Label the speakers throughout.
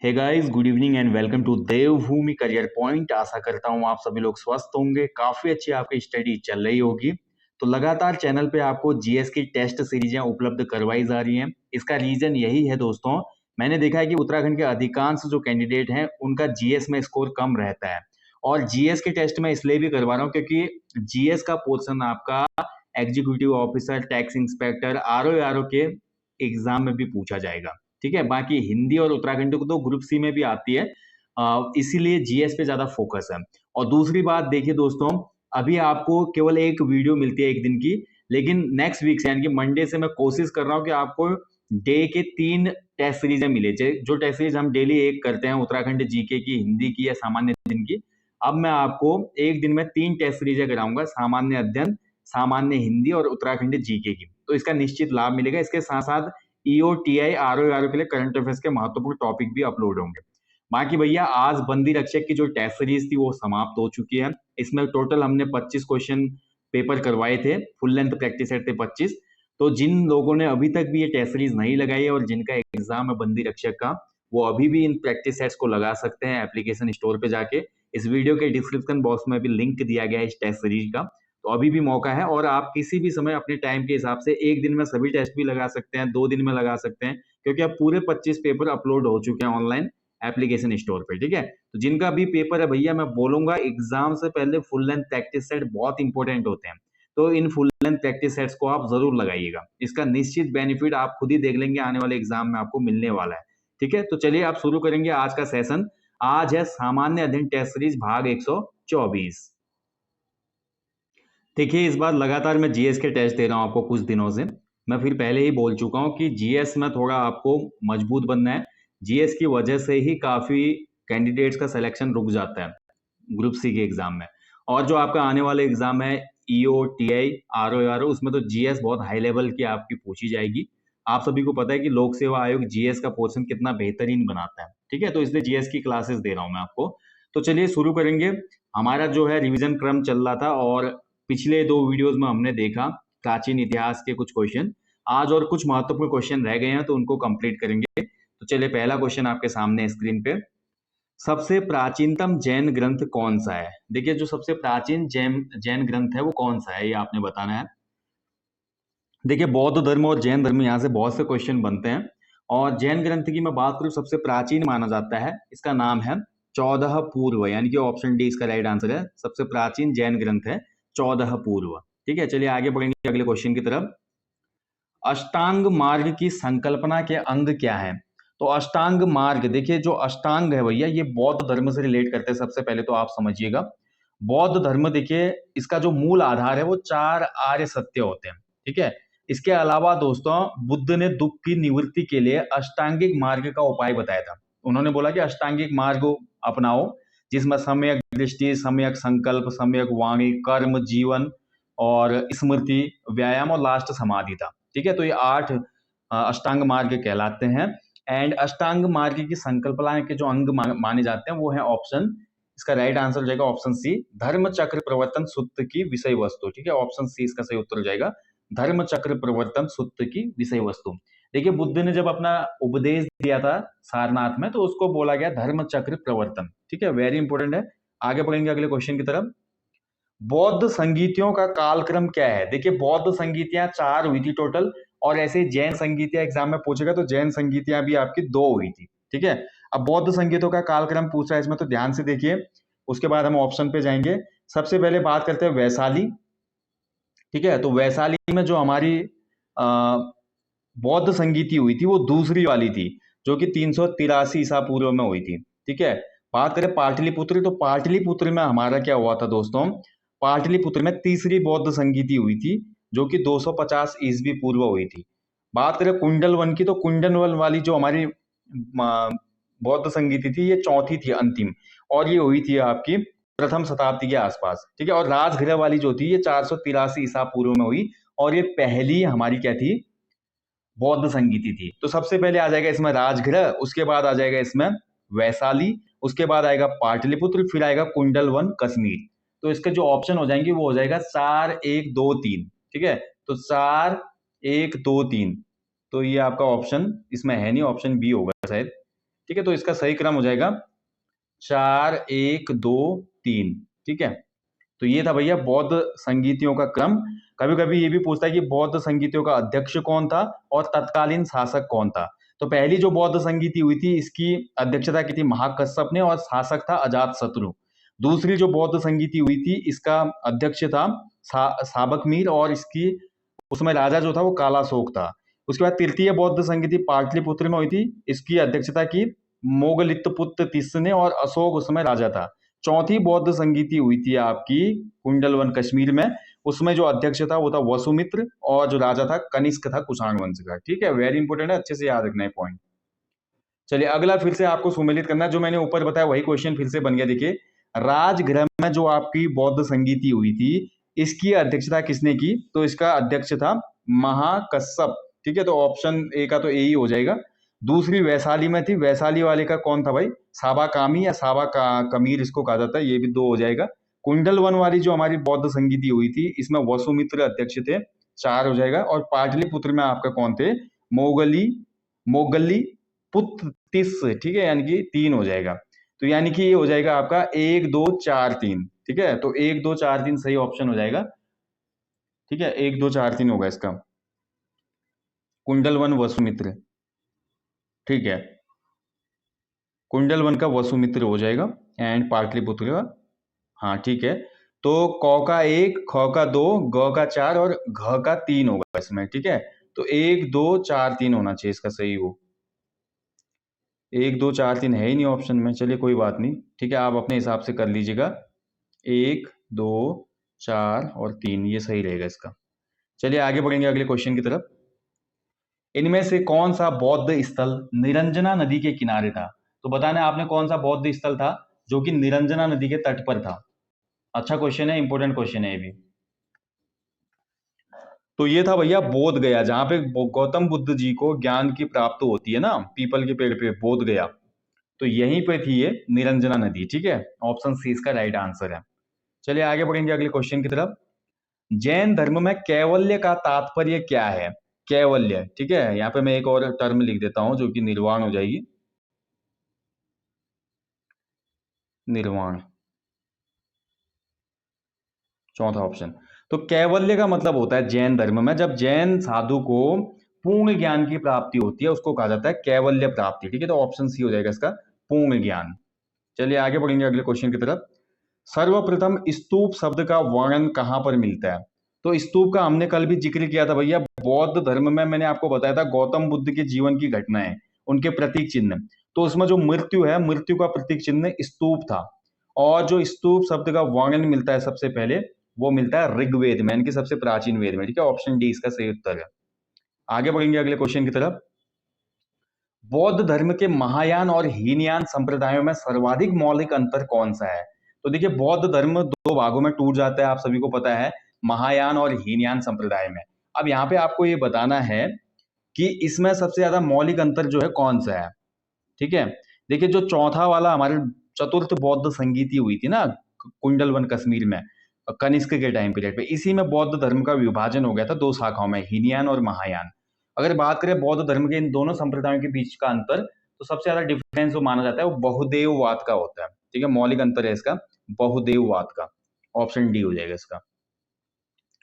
Speaker 1: Hey guys, good evening and welcome to Devbhoomi career point. आशा करता हूँ आप सभी लोग स्वस्थ होंगे, काफी अच्छी आपकी स्टडी चल रही होगी। तो लगातार चैनल पे आपको जीएस की टेस्ट सीरीजें उपलब्ध करवाई जा रही हैं। इसका रीजन यही है दोस्तों, मैंने देखा है कि उत्तराखंड के अधिकांश जो कैंडिडेट हैं उनका जीएस में स्कोर कम रहता है। और जीएस के टेस्ट में इसलिए भी करवा रहा हूँ क्योंकि जीएस का पोर्शन आपका executive officer, tax inspector, RO के एग्जाम में भी पूछा जाएगा। ठीक है, बाकी हिंदी और उत्तराखंड को तो ग्रुप सी में भी आती है, इसीलिए जीएस पे ज्यादा फोकस है। और दूसरी बात देखिए दोस्तों, अभी आपको केवल एक वीडियो मिलती है एक दिन की, लेकिन नेक्स्ट वीक से यानी कि मंडे से मैं कोशिश कर रहा हूँ कि आपको डे के 3 टेस्ट सीरीजें मिले। जो टेस्ट सीरीज हम डेली एक करते हैं उत्तराखंड जीके की, हिंदी की या सामान्य दिन की, अब मैं आपको एक दिन में 3 टेस्ट सीरीजें कराऊंगा, सामान्य अध्ययन, सामान्य हिंदी और उत्तराखंड जीके की। तो इसका निश्चित लाभ मिलेगा। इसके साथ साथ ईओटीआई, आरओ के लिए करंट अफेयर्स के महत्वपूर्ण टॉपिक भी अपलोड होंगे। बाकी भैया, आज बंदी रक्षक की जो टेस्ट सीरीज थी वो समाप्त हो चुकी है। इसमें टोटल हमने 25 क्वेश्चन पेपर करवाए थे, फुल लेंथ प्रैक्टिस सेट थे 25। तो जिन लोगों ने अभी तक भी ये टेस्ट सीरीज नहीं लगाई है और जिनका एग्जाम है बंदी रक्षक का, वो अभी भी इन प्रैक्टिस सेट्स को लगा सकते हैं एप्लीकेशन स्टोर पे जाके। इस वीडियो के डिस्क्रिप्शन बॉक्स में भी लिंक दिया गया है इस टेस्ट सीरीज का। तो अभी भी मौका है और आप किसी भी समय अपने टाइम के हिसाब से एक दिन में सभी टेस्ट भी लगा सकते हैं, 2 दिन में लगा सकते हैं, क्योंकि अब पूरे 25 पेपर अपलोड हो चुके हैं ऑनलाइन एप्लीकेशन स्टोर पे। ठीक है, तो जिनका भी पेपर है भैया, मैं बोलूंगा एग्जाम से पहले फुल लेंथ प्रैक्टिस सेट बहुत इंपॉर्टेंट होते हैं। तो in full length practice sets को आप जरूर लगाइएगा। इसका निश्चित बेनिफिट आप खुद ही देख लेंगे, आने वाले एग्जाम में आपको मिलने वाला है। ठीक है, तो चलिए आप शुरू करेंगे आज का सेशन। आज है सामान्य अध्ययन टेस्ट सीरीज भाग 124। देखिए, इस बार लगातार मैं जीएस के टेस्ट दे रहा हूँ आपको कुछ दिनों से। मैं फिर पहले ही बोल चुका हूँ कि जीएस में थोड़ा आपको मजबूत बनना है। जीएस की वजह से ही काफी कैंडिडेट्स का सिलेक्शन रुक जाता है ग्रुप सी के एग्जाम में। और जो आपका आने वाले एग्जाम है ईओ टीआई आरओ, उसमें तो जीएस बहुत हाई लेवल की आपकी पूछी जाएगी। आप सभी को पता है कि लोक सेवा आयोग जीएस का पोर्शन कितना बेहतरीन बनाता है। ठीक है, तो इसलिए जीएस की क्लासेस दे रहा हूं मैं आपको। तो चलिए शुरू करेंगे। हमारा जो है रिवीजन क्रम चल रहा था और पिछले 2 वीडियोस में हमने देखा प्राचीन इतिहास के कुछ क्वेश्चन। आज और कुछ महत्वपूर्ण क्वेश्चन रह गए हैं तो उनको कंप्लीट करेंगे। तो चलिए, पहला क्वेश्चन आपके सामने स्क्रीन पे। सबसे प्राचीनतम जैन ग्रंथ कौन सा है? देखिए, जो सबसे प्राचीन जैन जैन ग्रंथ है वो कौन सा है, ये आपने बताना है। देखिए, बौद्ध धर्म और जैन धर्म, यहाँ से बहुत से क्वेश्चन बनते हैं। और जैन ग्रंथ की मैं बात करूं, सबसे प्राचीन माना जाता है, इसका नाम है 14 पूर्व, यानी कि ऑप्शन डी इसका राइट आंसर है। सबसे प्राचीन जैन ग्रंथ है 14 पूर्व। ठीक है, चलिए आगे बढ़ेंगे अगले क्वेश्चन की तरफ। अष्टांग मार्ग की संकल्पना के अंग क्या है? तो अष्टांग मार्ग, देखिए जो अष्टांग है भैया, ये बौद्ध धर्म से रिलेट करते हैं। सबसे पहले तो आप समझिएगा, बौद्ध धर्म देखिए इसका जो मूल आधार है वो 4 आर्य सत्य होते हैं। ठीक है, इसके अलावा दोस्तों, बुद्ध ने दुख की निवृत्ति के लिए अष्टांगिक मार्ग का उपाय बताया था। उन्होंने बोला कि अष्टांगिक मार्ग अपनाओ, जिसमें सम्यक दृष्टि, सम्यक संकल्प, सम्यक वाणी, कर्म, जीवन और स्मृति, व्यायाम और लास्ट समाधि था। ठीक है, तो ये 8 अष्टांग मार्ग कहलाते हैं। एंड अष्टांग मार्ग की संकल्पना के जो अंग माने जाते हैं वो है ऑप्शन, इसका राइट आंसर हो जाएगा ऑप्शन सी, धर्म चक्र प्रवर्तन सूत्र की विषय वस्तु। ठीक है, ऑप्शन सी इसका सही उत्तर हो जाएगा, धर्म चक्र प्रवर्तन सूत्र की विषय वस्तु। देखिए, बुद्ध ने जब अपना उपदेश दिया था सारनाथ में, तो उसको बोला गया धर्म चक्र प्रवर्तन। ठीक है, वेरी इंपॉर्टेंट है। आगे बढ़ेंगे अगले क्वेश्चन की तरफ। बौद्ध संगीतियों का कालक्रम क्या है? देखिए, बौद्ध संगीतियां 4 हुई थी टोटल, और ऐसे जैन संगीतियां एग्जाम में पूछेगा तो जैन संगीतियां भी आपकी 2 हुई थी। ठीक है, अब बौद्ध संगीतों का कालक्रम पूछ रहा है इसमें, तो ध्यान से देखिए। उसके बाद हम ऑप्शन पे जाएंगे। सबसे पहले बात करते हैं वैशाली। ठीक है, तो वैशाली में जो हमारी बौद्ध संगीति हुई थी वो दूसरी वाली थी, जो कि 383 ईसा पूर्व में हुई थी। ठीक है, बात करें पाटलिपुत्र, तो पाटलिपुत्र में हमारा क्या हुआ था दोस्तों, पाटलिपुत्र में तीसरी बौद्ध संगीति हुई थी, जो कि 250 ईस्वी पूर्व हुई थी। बात करें कुंडलवन की, तो कुंडलवन वाली जो हमारी बौद्ध संगीति थी, ये चौथी थी, अंतिम, और ये हुई थी आपकी प्रथम शताब्दी के आसपास। ठीक है, और राजगृह वाली जो थी ये 483 ईसा पूर्व में हुई, और ये पहली हमारी क्या थी, बौद्ध संगीति थी। तो सबसे पहले आ जाएगा इसमें राजगृह, उसके बाद आ जाएगा इसमें वैशाली, उसके बाद आएगा पाटलिपुत्र, फिर आएगा कुंडलवन कश्मीर। तो इसके जो ऑप्शन हो जाएंगे वो हो जाएगा 4 1 2 3। ठीक है, तो 4 1 2 3, तो ये आपका ऑप्शन इसमें है नहीं, ऑप्शन बी होगा शायद। ठीक है, तो इसका सही क्रम हो जाएगा 4 1 2 3। ठीक है, तो ये था भैया बौद्ध संगीतियों का क्रम। कभी कभी ये भी पूछता है कि बौद्ध संगीतियों का अध्यक्ष कौन था और तत्कालीन शासक कौन था। तो पहली जो बौद्ध संगीति हुई थी इसकी अध्यक्षता की थी महाकश्यप ने और शासक था अजातशत्रु। दूसरी जो बौद्ध संगीति हुई थी इसका अध्यक्ष था साबक मीर और इसकी उसमें राजा जो था वो कालाशोक था। उसके बाद तृतीय बौद्ध संगीति पाटलिपुत्र में हुई थी, इसकी अध्यक्षता की मोगलित्तपुत्र तिस्स ने और अशोक उसमें राजा था। चौथी बौद्ध संगीति हुई थी आपकी कुंडलवन कश्मीर में, उसमें जो अध्यक्ष था वो था वसुमित्र और जो राजा था कनिष्क था कुषाण वंश का। ठीक है, वेरी इंपॉर्टेंट है, अच्छे से याद रखना है पॉइंट। चलिए अगला फिर से आपको सुमेलित करना है, जो मैंने ऊपर बताया वही क्वेश्चन फिर से बन गया। देखिए राजगृह में जो आपकी बौद्ध संगीति हुई थी इसकी अध्यक्षता किसने की, तो इसका अध्यक्ष था महाकश्यप। ठीक है, तो ऑप्शन ए का तो ए ही हो जाएगा। दूसरी वैशाली में थी, वैशाली वाले का कौन था भाई, साबा कामी या साबा का कमीर इसको कहा जाता है, ये भी 2 हो जाएगा। कुंडल वन वाली जो हमारी बौद्ध संगीति हुई थी इसमें वसुमित्र अध्यक्ष थे, 4 हो जाएगा। और पाटलिपुत्र में आपका कौन थे, मोगली पुत्र तिस। ठीक है, यानी कि 3 हो जाएगा। तो यानी कि ये हो जाएगा आपका 1 2 4 3। ठीक है, तो 1 2 4 3 सही ऑप्शन हो जाएगा। ठीक है, 1 2 4 3 होगा इसका, कुंडल वन वसुमित्र। ठीक है, कुंडल वन का वसुमित्र हो जाएगा एंड पाटलिपुत्र का। हाँ ठीक है, तो क का 1, ख का 2, ग का 4 और घ का 3 होगा इसमें। ठीक है, तो 1 2 4 3 होना चाहिए इसका सही हो। 1 2 4 3 है ही नहीं ऑप्शन में, चलिए कोई बात नहीं। ठीक है, आप अपने हिसाब से कर लीजिएगा, 1 2 4 और 3 ये सही रहेगा इसका। चलिए आगे बढ़ेंगे अगले क्वेश्चन की तरफ। इनमें से कौन सा बौद्ध स्थल निरंजना नदी के किनारे था, तो बताना है आपने कौन सा बौद्ध स्थल था जो कि निरंजना नदी के तट पर था। अच्छा क्वेश्चन है, इंपॉर्टेंट क्वेश्चन है ये भी। तो ये था भैया बोध गया, जहां पे गौतम बुद्ध जी को ज्ञान की प्राप्त होती है ना, पीपल के पेड़ पे बोध गया, तो यहीं पे थी ये निरंजना नदी। ठीक है, ऑप्शन सी इसका राइट आंसर है। चलिए आगे बढ़ेंगे अगले क्वेश्चन की तरफ। जैन धर्म में कैवल्य का तात्पर्य क्या है, कैवल्य। ठीक है, यहाँ पे मैं एक और टर्म लिख देता हूं जो कि निर्वाण हो जाएगी, निर्वाण, चौथा ऑप्शन। तो कैवल्य का मतलब होता है जैन धर्म में जब जैन साधु को पूर्ण ज्ञान की प्राप्ति होती है उसको कहा जाता है कैवल्य प्राप्ति। ठीक है, तो ऑप्शन सी हो जाएगा इसका, पूर्ण ज्ञान। चलिए आगे बढ़ेंगे अगले क्वेश्चन की तरफ। सर्वप्रथम स्तूप शब्द का वर्णन कहां पर मिलता है, तो स्तूप का हमने कल भी जिक्र किया था भैया, बौद्ध धर्म में मैंने आपको बताया था गौतम बुद्ध के जीवन की घटनाएं, उनके प्रतीक चिन्ह, तो उसमें जो मृत्यु है, मृत्यु का प्रतीक चिन्ह स्तूप था। और जो स्तूप शब्द का वर्णन मिलता है सबसे पहले वो मिलता है ऋग्वेद में, इनके सबसे प्राचीन वेद में। ठीक है, ऑप्शन डी इसका सही उत्तर है। आगे बढ़ेंगे अगले क्वेश्चन की तरफ। बौद्ध धर्म के महायान और हीनयान संप्रदायों में सर्वाधिक मौलिक अंतर कौन सा है, तो देखिए बौद्ध धर्म 2 भागों में टूट जाता है, आप सभी को पता है, महायान और हीनयान संप्रदाय में। अब यहाँ पे आपको ये बताना है कि इसमें सबसे ज्यादा मौलिक अंतर जो है कौन सा है। ठीक है, देखिए जो चौथा वाला हमारे चतुर्थ बौद्ध संगीति हुई थी ना कुंडलवन कश्मीर में कनिष्क के टाइम पीरियड पे, इसी में बौद्ध धर्म का विभाजन हो गया था 2 शाखाओं में, हीनयान और महायान। अगर बात करें बौद्ध धर्म के इन दोनों संप्रदायों के बीच का अंतर, तो सबसे ज्यादा डिफरेंस जो माना जाता है वो बहुदेववाद का होता है। ठीक है, मौलिक अंतर है इसका बहुदेववाद का, ऑप्शन डी हो जाएगा इसका।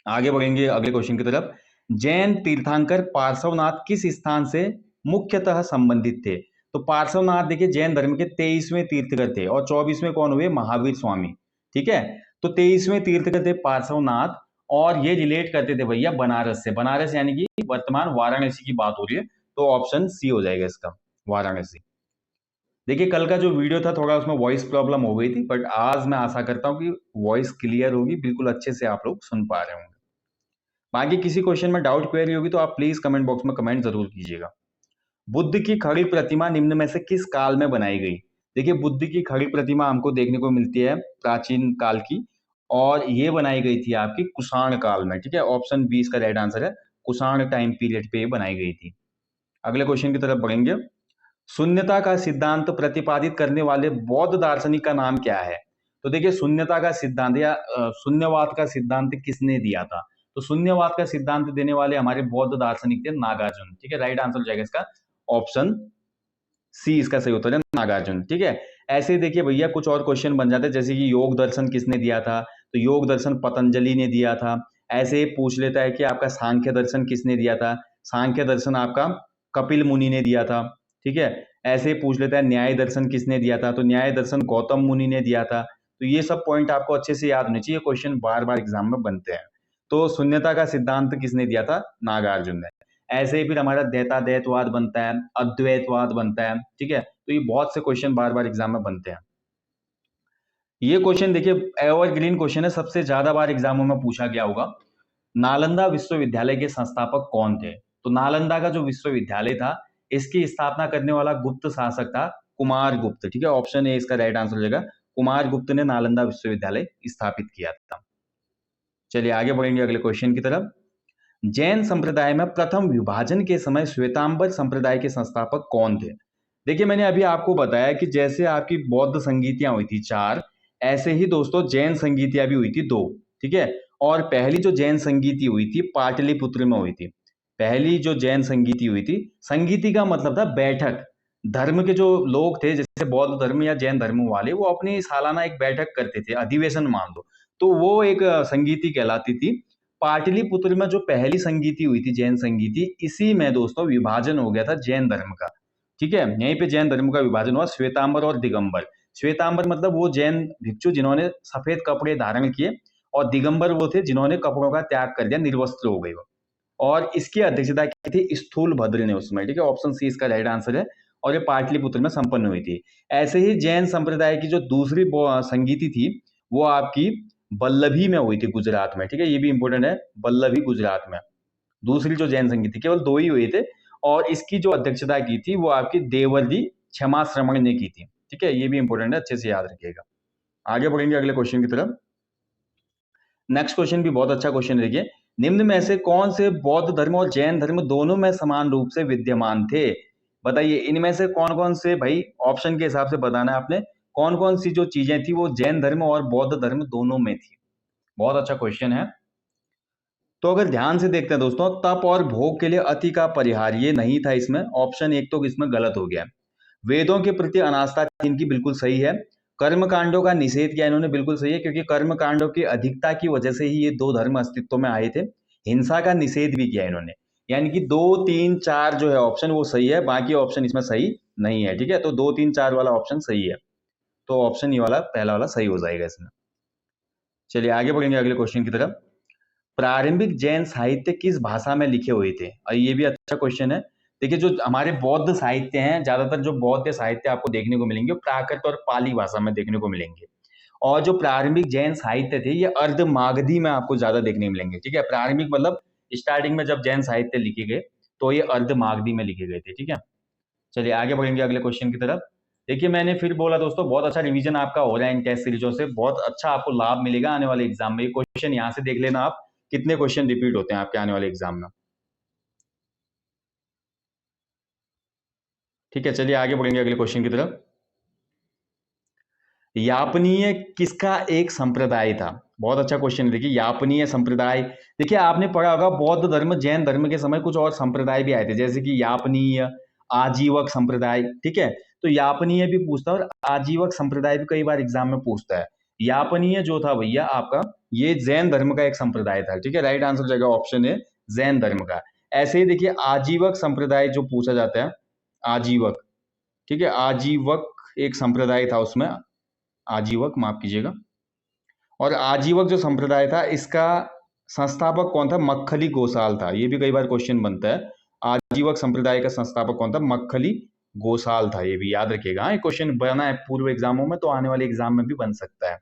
Speaker 1: आगे बढ़ेंगे अगले क्वेश्चन की तरफ। जैन तीर्थंकर पार्श्वनाथ किस स्थान से मुख्यतः संबंधित थे, तो पार्श्वनाथ देखिए जैन धर्म के 23वें तीर्थकर थे और 24वें कौन हुए, महावीर स्वामी। ठीक है, तो 23वें तीर्थकर थे पार्श्वनाथ और ये रिलेट करते थे भैया बनारस से, बनारस यानी कि वर्तमान वाराणसी की बात हो रही है, तो ऑप्शन सी हो जाएगा इसका, वाराणसी। देखिए कल का जो वीडियो था थोड़ा उसमें वॉइस प्रॉब्लम हो गई थी, बट आज मैं आशा करता हूँ कि वॉइस क्लियर होगी, बिल्कुल अच्छे से आप लोग सुन पा रहे होंगे। बाकी किसी क्वेश्चन में डाउट क्वेरी होगी तो आप प्लीज कमेंट बॉक्स में कमेंट जरूर कीजिएगा। बुद्ध की खड़ी प्रतिमा निम्न में से किस काल में बनाई गई, देखिए बुद्ध की खड़ी प्रतिमा हमको देखने को मिलती है प्राचीन काल की और ये बनाई गई थी आपकी कुषाण काल में। ठीक है, ऑप्शन बी इसका राइट आंसर है, कुषाण टाइम पीरियड पे ये बनाई गई थी। अगले क्वेश्चन की तरफ बढ़ेंगे। शून्यता का सिद्धांत प्रतिपादित करने वाले बौद्ध दार्शनिक का नाम क्या है, तो देखिए शून्यता का सिद्धांत या शून्यवाद का सिद्धांत किसने दिया था, तो शून्यवाद का सिद्धांत देने वाले हमारे बौद्ध दार्शनिक थे नागार्जुन। ठीक है, राइट आंसर हो जाएगा इसका ऑप्शन सी इसका सही उत्तर है नागार्जुन। ठीक है, ऐसे देखिए भैया कुछ और क्वेश्चन बन जाते हैं, जैसे कि योग दर्शन किसने दिया था, तो योग दर्शन पतंजलि ने दिया था। ऐसे पूछ लेता है कि आपका सांख्य दर्शन किसने दिया था, सांख्य दर्शन आपका कपिल मुनि ने दिया था। ठीक है, ऐसे पूछ लेता है न्याय दर्शन किसने दिया था, तो न्याय दर्शन गौतम मुनि ने दिया था। तो ये सब पॉइंट आपको अच्छे से याद होने चाहिए, क्वेश्चन बार बार एग्जाम में बनते हैं। तो शून्यता का सिद्धांत किसने दिया था, नागार्जुन ने। ऐसे ही फिर हमारा द्वैताद्वैतवाद बनता है, अद्वैतवाद बनता है। ठीक है, तो ये बहुत से क्वेश्चन बार बार एग्जाम में बनते हैं। ये क्वेश्चन देखिए एवरग्रीन क्वेश्चन है, सबसे ज्यादा बार एग्जामों में पूछा गया होगा। नालंदा विश्वविद्यालय के संस्थापक कौन थे, तो नालंदा का जो विश्वविद्यालय था इसकी स्थापना करने वाला गुप्त शासक था कुमार गुप्त। ठीक है, ऑप्शन ए इसका राइट आंसर हो जाएगा, कुमार गुप्त ने नालंदा विश्वविद्यालय स्थापित किया था। चलिए आगे बढ़ेंगे अगले क्वेश्चन की तरफ। जैन संप्रदाय में प्रथम विभाजन के समय श्वेतांबर संप्रदाय के संस्थापक कौन थे। देखिए मैंने अभी आपको बताया कि जैसे आपकी बौद्ध संगीतियां हुई थी 4, ऐसे ही दोस्तों जैन संगीतियां भी हुई थी 2। ठीक है, और पहली जो जैन संगीति हुई थी पाटलिपुत्र में हुई थी। पहली जो जैन संगीति हुई थी, संगीति का मतलब था बैठक। धर्म के जो लोग थे जैसे बौद्ध धर्म या जैन धर्म वाले, वो अपनी सालाना एक बैठक करते थे, अधिवेशन मान लो, तो वो एक संगीति कहलाती थी। पाटलिपुत्र में जो पहली संगीति हुई थी जैन संगीति, इसी में दोस्तों विभाजन हो गया था जैन धर्म का। ठीक है, यहीं पे जैन धर्म का विभाजन हुआ, श्वेतांबर और दिगंबर। श्वेतांबर मतलब वो जैन भिक्षु जिन्होंने सफेद कपड़े धारण किए, और दिगंबर वो थे जिन्होंने कपड़ों का त्याग कर दिया, निर्वस्त्र हो गए वो। और इसकी अध्यक्षता की थी स्थूल भद्र ने उसमें। ठीक है, ऑप्शन सी इसका राइट आंसर है, और ये पाटलिपुत्र में संपन्न हुई थी। ऐसे ही जैन संप्रदाय की जो दूसरी संगीति थी वो आपकी बल्लभी में हुई थी गुजरात में। ठीक है, ये भी इंपॉर्टेंट है, बल्लभी गुजरात में। दूसरी जो जैन संगीत थी, केवल 2 ही हुए थे, और इसकी जो अध्यक्षता की थी वो आपकी देवर्षि क्षमा श्रमण ने की थी। ठीक है, ये भी इंपॉर्टेंट है, अच्छे से याद रखिएगा। आगे बढ़ेंगे अगले क्वेश्चन की तरफ। नेक्स्ट क्वेश्चन भी बहुत अच्छा क्वेश्चन है, देखिए निम्न में से कौन से बौद्ध धर्म और जैन धर्म दोनों में समान रूप से विद्यमान थे। बताइए इनमें से कौन कौन से, भाई ऑप्शन के हिसाब से बताना है आपने, कौन कौन सी जो चीजें थी वो जैन धर्म और बौद्ध धर्म दोनों में थी। बहुत अच्छा क्वेश्चन है। तो अगर ध्यान से देखते हैं दोस्तों, तप और भोग के लिए अति का परिहार, ये नहीं था इसमें, ऑप्शन एक तो इसमें गलत हो गया। वेदों के प्रति अनास्था इनकी बिल्कुल सही है। कर्म कांडों का निषेध किया इन्होंने, बिल्कुल सही है, क्योंकि कर्म कांडों की अधिकता की वजह से ही ये 2 धर्म अस्तित्व में आए थे। हिंसा का निषेध भी किया इन्होंने, यानी कि 2 3 4 जो है ऑप्शन वो सही है, बाकी ऑप्शन इसमें सही नहीं है। ठीक है, तो 2 3 4 वाला ऑप्शन सही है, तो ऑप्शन ये वाला पहला वाला सही हो जाएगा इसमें। चलिए आगे बढ़ेंगे अगले क्वेश्चन की तरफ। प्रारंभिक जैन साहित्य किस भाषा में लिखे हुए थे, और ये भी अच्छा क्वेश्चन है। देखिए जो हमारे बौद्ध साहित्य हैं, ज्यादातर जो बौद्ध साहित्य आपको देखने को मिलेंगे प्राकृत और पाली भाषा में देखने को मिलेंगे, और जो प्रारंभिक जैन साहित्य थे ये अर्ध मागधी में आपको ज्यादा देखने मिलेंगे। ठीक है, प्रारंभिक मतलब स्टार्टिंग में जब जैन साहित्य लिखे गए तो ये अर्ध मागधी में लिखे गए थे। ठीक है, चलिए आगे बढ़ेंगे अगले क्वेश्चन की तरफ। देखिए मैंने फिर बोला दोस्तों, बहुत अच्छा रिवीजन आपका हो रहा है इन टेस्ट सीरीजों से, बहुत अच्छा आपको लाभ मिलेगा आने वाले एग्जाम में। ये क्वेश्चन यहाँ से देख लेना आप, कितने क्वेश्चन रिपीट होते हैं आपके आने वाले एग्जाम में। ठीक है, चलिए आगे बढ़ेंगे अगले क्वेश्चन की तरफ। यापनीय किसका एक संप्रदाय था, बहुत अच्छा क्वेश्चन है। देखिए यापनीय संप्रदाय, देखिए आपने पढ़ा होगा बौद्ध धर्म जैन धर्म के समय कुछ और संप्रदाय भी आए थे, जैसे कि यापनीय, आजीवक संप्रदाय। ठीक है, तो यापनीय भी पूछता है और आजीवक संप्रदाय भी कई बार एग्जाम में पूछता है। यापनीय जो था भैया आपका, ये जैन धर्म का एक संप्रदाय था। ठीक है, राइट आंसर जाएगा ऑप्शन है जैन धर्म का। ऐसे ही देखिए आजीवक संप्रदाय जो पूछा जाता है, आजीवक, ठीक है, आजीवक एक संप्रदाय था उसमें, आजीवक माफ कीजिएगा, और आजीवक जो संप्रदाय था इसका संस्थापक कौन था, मक्खली गोसाल था। ये भी कई बार क्वेश्चन बनता है, आजीवक संप्रदाय का संस्थापक कौन था, मक्खली गोसाल था। ये भी याद रखिएगा, ये क्वेश्चन बना है पूर्व एग्जामों में, तो आने वाले एग्जाम में भी बन सकता है।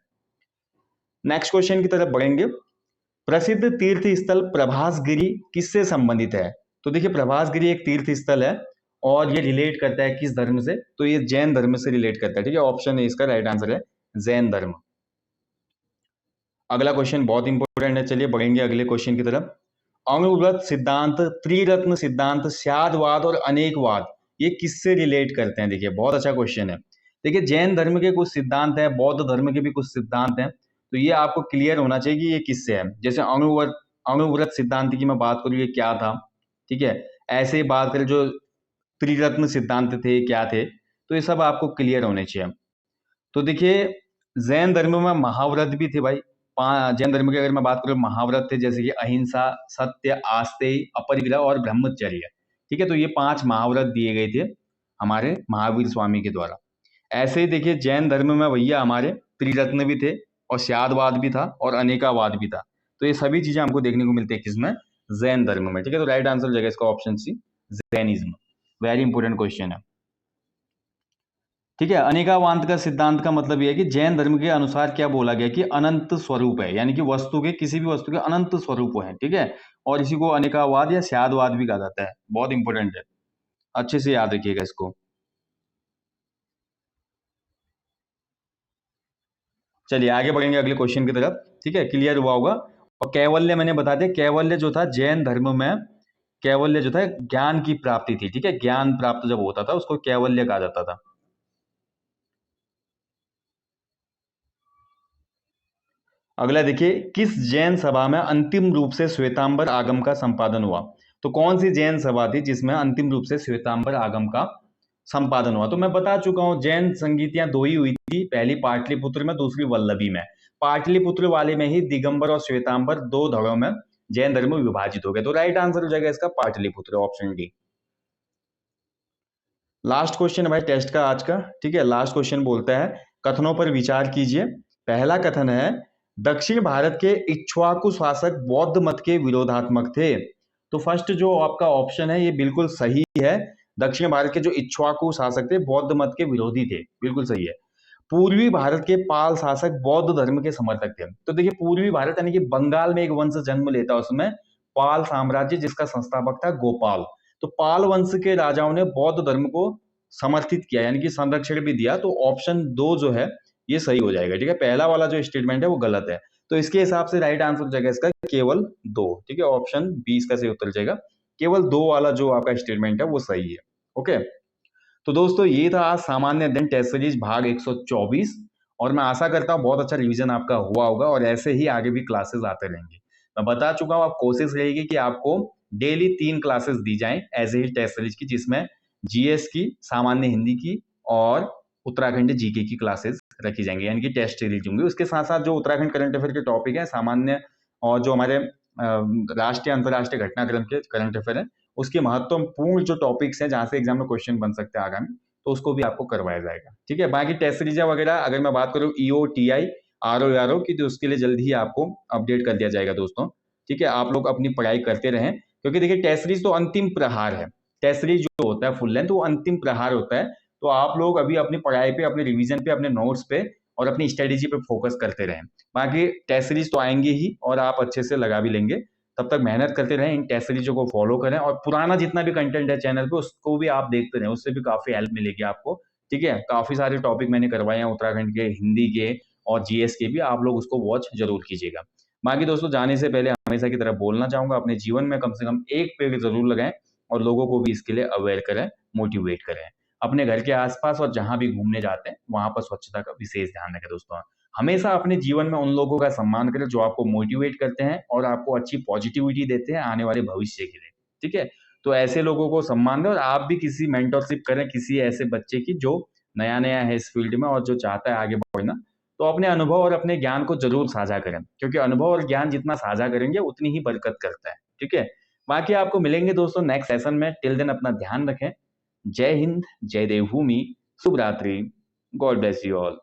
Speaker 1: नेक्स्ट क्वेश्चन की तरफ बढ़ेंगे। प्रसिद्ध तीर्थ स्थल प्रभासगिरी किससे संबंधित है। तो देखिए प्रभासगिरी एक तीर्थ स्थल है, और ये रिलेट करता है किस धर्म से, तो ये जैन धर्म से रिलेट करता है। ठीक है, ऑप्शन है इसका राइट आंसर है जैन धर्म। अगला क्वेश्चन बहुत इंपॉर्टेंट है, चलिए बढ़ेंगे अगले क्वेश्चन की तरफ। अणुव्रत सिद्धांत, त्रिरत्न सिद्धांत, स्यादवाद और अनेकवाद, ये किससे रिलेट करते हैं। देखिए बहुत अच्छा क्वेश्चन है। देखिए जैन धर्म के कुछ सिद्धांत हैं, बौद्ध धर्म के भी कुछ सिद्धांत हैं, तो ये आपको क्लियर होना चाहिए कि ये किससे है। जैसे अणुव्रत सिद्धांत की मैं बात करूँ, ये क्या था। ठीक है, ऐसे ही बात करें जो त्रिरत्न सिद्धांत थे क्या थे, तो ये सब आपको क्लियर होने चाहिए। तो देखिए जैन धर्म में महाव्रत भी थे भाई। जैन धर्म की अगर मैं बात करूं महाव्रत थे, जैसे कि अहिंसा, सत्य, आस्तेय, अपरिग्रह और ब्रह्मचर्य। ठीक है, तो ये 5 महाव्रत दिए गए थे हमारे महावीर स्वामी के द्वारा। ऐसे ही देखिए जैन धर्म में भैया हमारे त्रिरत्न भी थे और स्यादवाद भी था और अनेकावाद भी था। तो ये सभी चीजें हमको देखने को मिलती है किसमें, जैन धर्म में। ठीक है, तो राइट आंसर हो जाएगा इसका option C, Jainism. Very important question है। ठीक है, अनेकावाद का सिद्धांत का मतलब यह है कि जैन धर्म के अनुसार क्या बोला गया कि अनंत स्वरूप है, यानी कि वस्तु के, किसी भी वस्तु के अनंत स्वरूप है। ठीक है, और इसी को अनेकावाद या स्यादवाद भी कहा जाता है। बहुत इंपॉर्टेंट है, अच्छे से याद रखिएगा इसको। चलिए आगे बढ़ेंगे अगले क्वेश्चन की तरफ। ठीक है, क्लियर हुआ होगा। और कैवल्य मैंने बता दिया, कैवल्य जो था जैन धर्म में, कैवल्य जो था ज्ञान की प्राप्ति थी। ठीक है, ज्ञान प्राप्त जब होता था उसको कैवल्य कहा जाता था। अगला देखिए, किस जैन सभा में अंतिम रूप से श्वेतांबर आगम का संपादन हुआ? तो कौन सी जैन सभा थी जिसमें अंतिम रूप से श्वेतांबर आगम का संपादन हुआ? तो मैं बता चुका हूं, जैन संगीतियां दो ही हुई थी, पहली पाटलिपुत्र में, दूसरी वल्लभी में। पाटलिपुत्र वाले में ही दिगंबर और श्वेतांबर दो धड़ों में जैन धर्म विभाजित हो गए। तो राइट आंसर हो जाएगा इसका Pataliputra, option D. Last question है भाई टेस्ट का आज का। ठीक है, लास्ट क्वेश्चन बोलता है कथनों पर विचार कीजिए। पहला कथन है दक्षिण भारत के इक्ष्वाकु शासक बौद्ध मत के विरोधात्मक थे। तो फर्स्ट जो आपका ऑप्शन है ये बिल्कुल सही है। दक्षिण भारत के जो इक्ष्वाकु शासक थे बौद्ध मत के विरोधी थे, बिल्कुल सही है। पूर्वी भारत के पाल शासक बौद्ध धर्म के समर्थक थे। तो देखिए पूर्वी भारत यानी कि बंगाल में एक वंश जन्म लेता है, उसमें पाल साम्राज्य, जिसका संस्थापक था गोपाल। तो पाल वंश के राजाओं ने बौद्ध धर्म को समर्थित किया, यानी कि संरक्षण भी दिया। तो ऑप्शन 2 जो है ये सही हो जाएगा। ठीक है, पहला वाला जो स्टेटमेंट है वो गलत है। तो इसके हिसाब से राइट आंसर हो जाएगा इसका केवल 2। ठीक है, ऑप्शन बी इसका सही उत्तर जाएगा। केवल 2 वाला जो आपका स्टेटमेंट है वो सही है। ओके, तो दोस्तों ये था आज सामान्य अध्ययन टेस्ट सीरीज भाग 124। और मैं आशा करता हूँ बहुत अच्छा रिवीजन आपका हुआ होगा और ऐसे ही आगे भी क्लासेस आते रहेंगे। मैं बता चुका हूँ, आप कोशिश रहेगी कि आपको डेली 3 क्लासेस दी जाएं ऐसे ही टेस्ट सीरीज की, जिसमें जीएस की, सामान्य हिंदी की और उत्तराखंड जीके की क्लासेस रखी जाएंगी, यानी कि टेस्ट सीरीज होंगी। उसके साथ साथ जो उत्तराखंड करंट अफेयर के टॉपिक है सामान्य, और जो हमारे राष्ट्रीय अंतर्राष्ट्रीय घटनाक्रम के करंट अफेयर है, उसके महत्वपूर्ण जो टॉपिक्स हैं जहां से एग्जाम में क्वेश्चन बन सकते हैं आगामी, तो उसको भी आपको करवाया जाएगा। ठीक है, बाकी टेस्ट सीरीज वगैरह अगर मैं बात करूँ ईओ टीआई आरओ की, तो उसके लिए जल्दी ही आपको अपडेट कर दिया जाएगा दोस्तों। ठीक है, आप लोग अपनी पढ़ाई करते रहें, क्योंकि देखिए टेस्ट सीरीज तो अंतिम प्रहार है। टेस्ट सीरीज जो होता है फुल लेंथ वो अंतिम प्रहार होता है। तो आप लोग अभी अपनी पढ़ाई पे, अपने रिवीजन पे, अपने नोट्स पे और अपनी स्ट्रेटेजी पे फोकस करते रहें। बाकी टेस्ट सीरीज तो आएंगे ही और आप अच्छे से लगा भी लेंगे। तब तक मेहनत करते रहें, इन टेस्ट सीरीजों को फॉलो करें और पुराना जितना भी कंटेंट है चैनल पे उसको भी आप देखते रहें, उससे भी काफी हेल्प मिलेगी आपको। ठीक है, काफी सारे टॉपिक मैंने करवाए हैं उत्तराखंड के, हिंदी के और जीएस के भी, आप लोग उसको वॉच जरूर कीजिएगा। बाकी दोस्तों जाने से पहले हमेशा की तरह बोलना चाहूंगा, अपने जीवन में कम से कम एक पेड़ जरूर लगाएं और लोगों को भी इसके लिए अवेयर करें, मोटिवेट करें। अपने घर के आसपास और जहां भी घूमने जाते हैं वहां पर स्वच्छता का विशेष ध्यान रखें दोस्तों। हमेशा अपने जीवन में उन लोगों का सम्मान करें जो आपको मोटिवेट करते हैं और आपको अच्छी पॉजिटिविटी देते हैं आने वाले भविष्य के लिए। ठीक है, तो ऐसे लोगों को सम्मान दें और आप भी किसी मेंटरशिप करें किसी ऐसे बच्चे की जो नया नया है इस फील्ड में और जो चाहता है आगे बढ़ना। तो अपने अनुभव और अपने ज्ञान को जरूर साझा करें, क्योंकि अनुभव और ज्ञान जितना साझा करेंगे उतनी ही बरकत करता है। ठीक है, बाकी आपको मिलेंगे दोस्तों नेक्स्ट सेशन में। टिल देन अपना ध्यान रखें। जय हिंद, जय देवभूमि, शुभ रात्रि, गॉड ब्लेस यू ऑल।